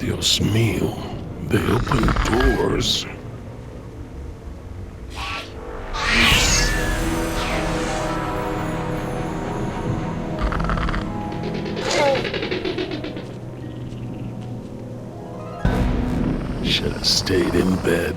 Dios mío, they open doors. Should have stayed in bed.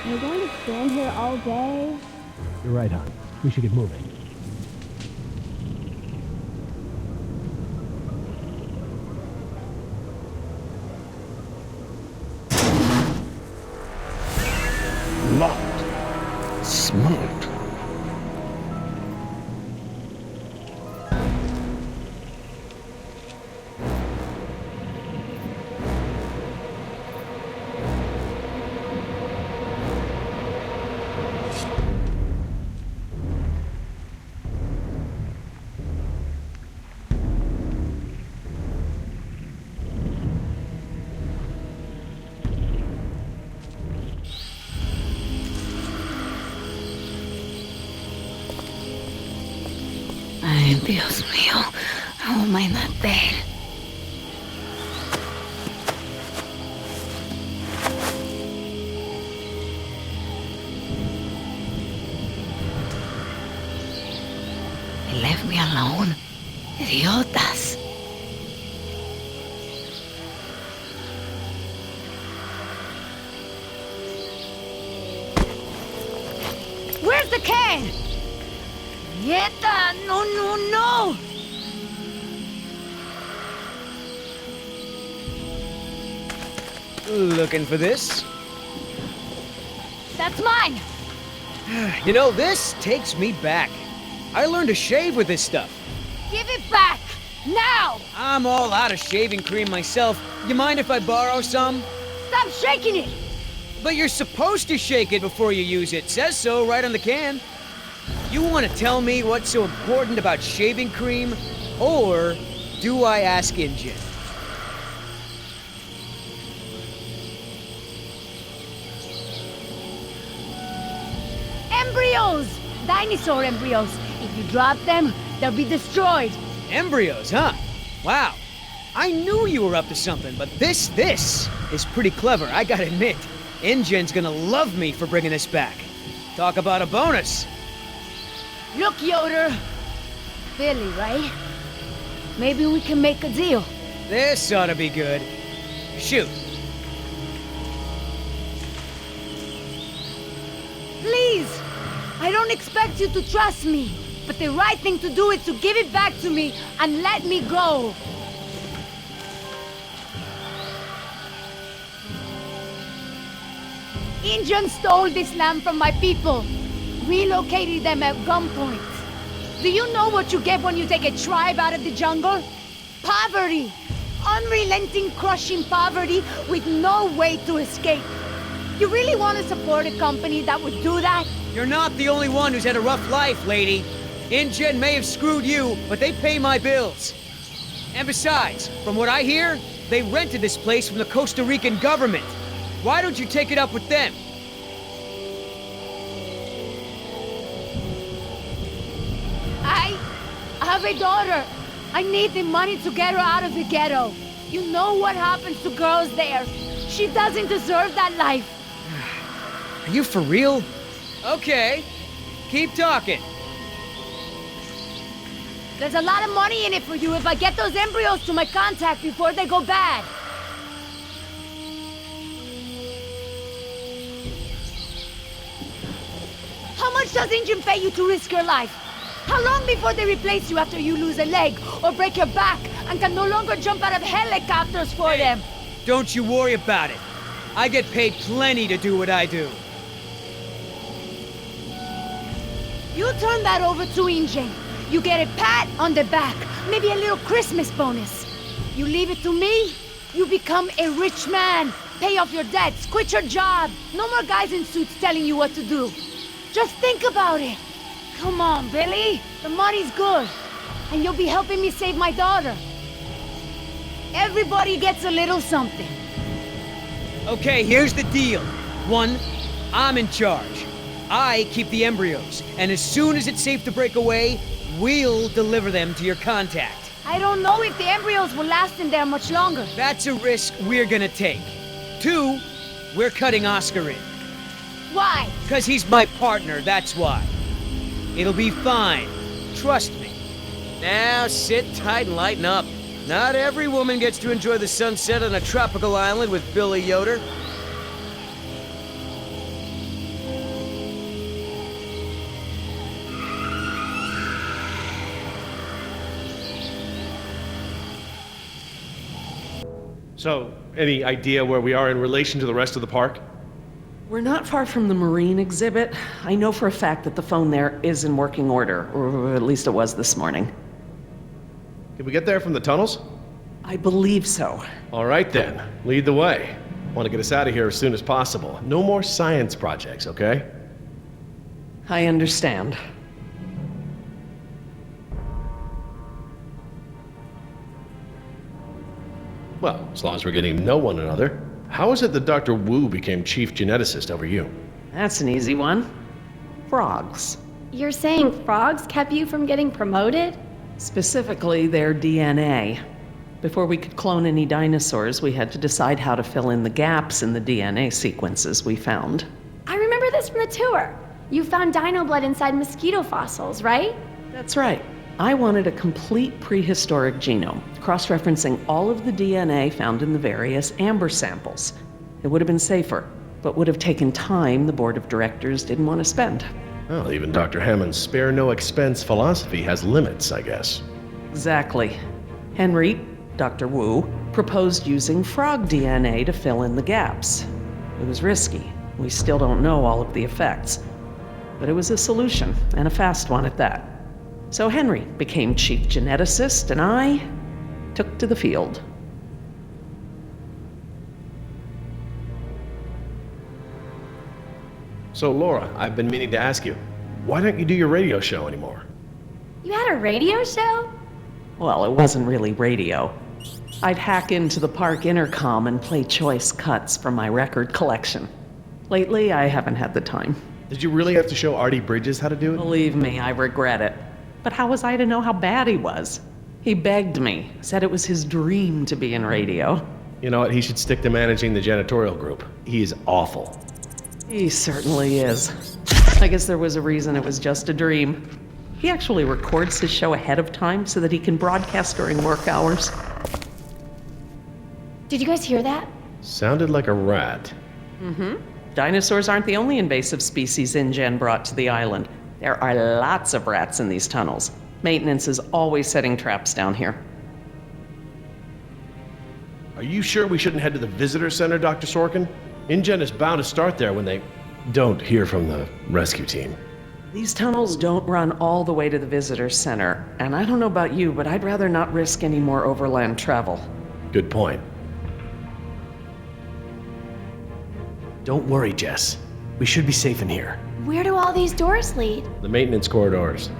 Are you going to stand here all day? You're right, hon. We should get moving. Locked. Smart. Ay, Dios mío, how am I not dead? They left me alone. Idiotas. Where's the can? Nieta, no, no, no! Looking for this? That's mine! You know, this takes me back. I learned to shave with this stuff. Give it back! Now! I'm all out of shaving cream myself. You mind if I borrow some? Stop shaking it! But you're supposed to shake it before you use it. Says so right on the can. You want to tell me what's so important about shaving cream? Or do I ask InGen? Embryos! Dinosaur embryos. If you drop them, they'll be destroyed. Embryos, huh? Wow. I knew you were up to something, but this is pretty clever, I gotta admit. InGen's gonna love me for bringing this back. Talk about a bonus. Look, Yoder. Billy, right? Maybe we can make a deal. This ought to be good. Shoot. Please! I don't expect you to trust me, but the right thing to do is to give it back to me and let me go. InGen stole this land from my people, relocated them at gunpoint. Do you know what you get when you take a tribe out of the jungle? Poverty! Unrelenting, crushing poverty with no way to escape. You really want to support a company that would do that? You're not the only one who's had a rough life, lady. InGen may have screwed you, but they pay my bills. And besides, from what I hear, They rented this place from the Costa Rican government. Why don't you take it up with them? I have a daughter. I need the money to get her out of the ghetto. You know what happens to girls there. She doesn't deserve that life. Are you for real? Okay. Keep talking. There's a lot of money in it for you if I get those embryos to my contact before they go bad. How much does Injun pay you to risk your life? How long before they replace you after you lose a leg or break your back and can no longer jump out of helicopters for them? Don't you worry about it. I get paid plenty to do what I do. You turn that over to Injun. You get a pat on the back, maybe a little Christmas bonus. You leave it to me, you become a rich man. Pay off your debts, quit your job. No more guys in suits telling you what to do. Just think about it. Come on, Billy. The money's good. And you'll be helping me save my daughter. Everybody gets a little something. Okay, here's the deal. 1, I'm in charge. I keep the embryos, and as soon as it's safe to break away, we'll deliver them to your contact. I don't know if the embryos will last in there much longer. That's a risk we're gonna take. 2, we're cutting Oscar in. Why? 'Cause he's my partner, that's why. It'll be fine. Trust me. Now sit tight and lighten up. Not every woman gets to enjoy the sunset on a tropical island with Billy Yoder. So, any idea where we are in relation to the rest of the park? We're not far from the marine exhibit. I know for a fact that the phone there is in working order, or at least it was this morning. Can we get there from the tunnels? I believe so. All right then, lead the way. Want to get us out of here as soon as possible. No more science projects, okay? I understand. Well, as long as we're getting to know one another. How is it that Dr. Wu became chief geneticist over you? That's an easy one. Frogs. You're saying frogs kept you from getting promoted? Specifically, their DNA. Before we could clone any dinosaurs, we had to decide how to fill in the gaps in the DNA sequences we found. I remember this from the tour. You found dino blood inside mosquito fossils, right? That's right. I wanted a complete prehistoric genome, cross-referencing all of the DNA found in the various amber samples. It would have been safer, but would have taken time the board of directors didn't want to spend. Well, even Dr. Hammond's spare no expense philosophy has limits, I guess. Exactly. Henry, Dr. Wu, proposed using frog DNA to fill in the gaps. It was risky. We still don't know all of the effects. But it was a solution, and a fast one at that. So Henry became chief geneticist, and I took to the field. So, Laura, I've been meaning to ask you, why don't you do your radio show anymore? You had a radio show? Well, it wasn't really radio. I'd hack into the park intercom and play choice cuts from my record collection. Lately, I haven't had the time. Did you really have to show Artie Bridges how to do it? Believe me, I regret it. But how was I to know how bad he was? He begged me, said it was his dream to be in radio. You know what, he should stick to managing the janitorial group. He is awful. He certainly is. I guess there was a reason it was just a dream. He actually records his show ahead of time so that he can broadcast during work hours. Did you guys hear that? Sounded like a rat. Dinosaurs aren't the only invasive species InGen brought to the island. There are lots of rats in these tunnels. Maintenance is always setting traps down here. Are you sure we shouldn't head to the visitor center, Dr. Sorkin? InGen is bound to start there when they don't hear from the rescue team. These tunnels don't run all the way to the visitor center, and I don't know about you, but I'd rather not risk any more overland travel. Good point. Don't worry, Jess. We should be safe in here. Where do all these doors lead? The maintenance corridors.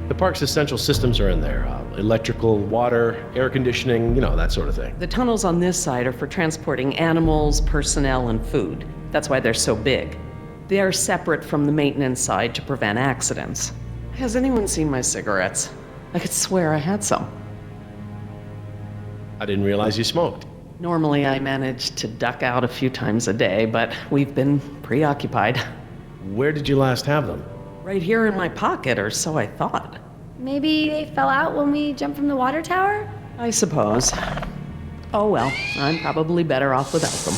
The park's essential systems are in there. electrical, water, air conditioning, that sort of thing. The tunnels on this side are for transporting animals, personnel, and food. That's why they're so big. They are separate from the maintenance side to prevent accidents. Has anyone seen my cigarettes? I could swear I had some. I didn't realize you smoked. Normally I manage to duck out a few times a day, but we've been preoccupied. Where did you last have them? Right here in my pocket, or so I thought. Maybe they fell out when we jumped from the water tower? I suppose. Oh well, I'm probably better off without them.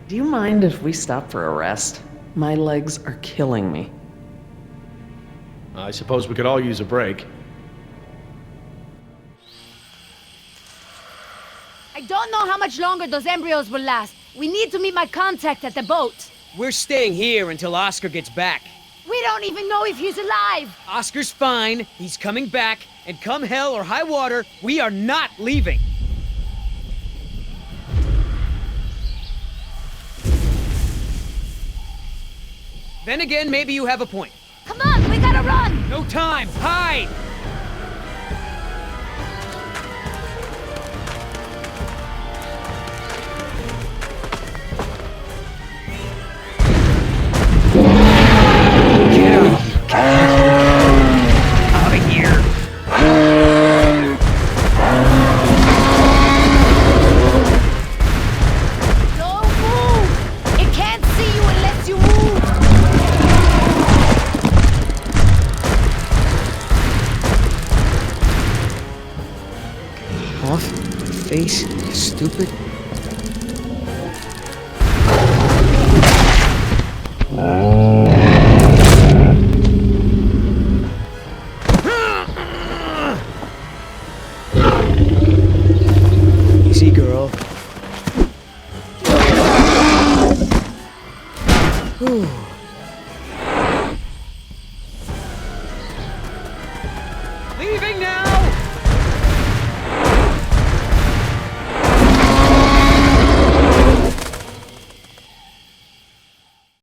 Do you mind if we stop for a rest? My legs are killing me. I suppose we could all use a break. I don't know how much longer those embryos will last. We need to meet my contact at the boat. We're staying here until Oscar gets back. We don't even know if he's alive. Oscar's fine, he's coming back, and come hell or high water, we are not leaving. Then again, maybe you have a point. Come on, we gotta run! No time! Hide! Out of here! Don't move! It can't see you unless you move! Off my face, stupid.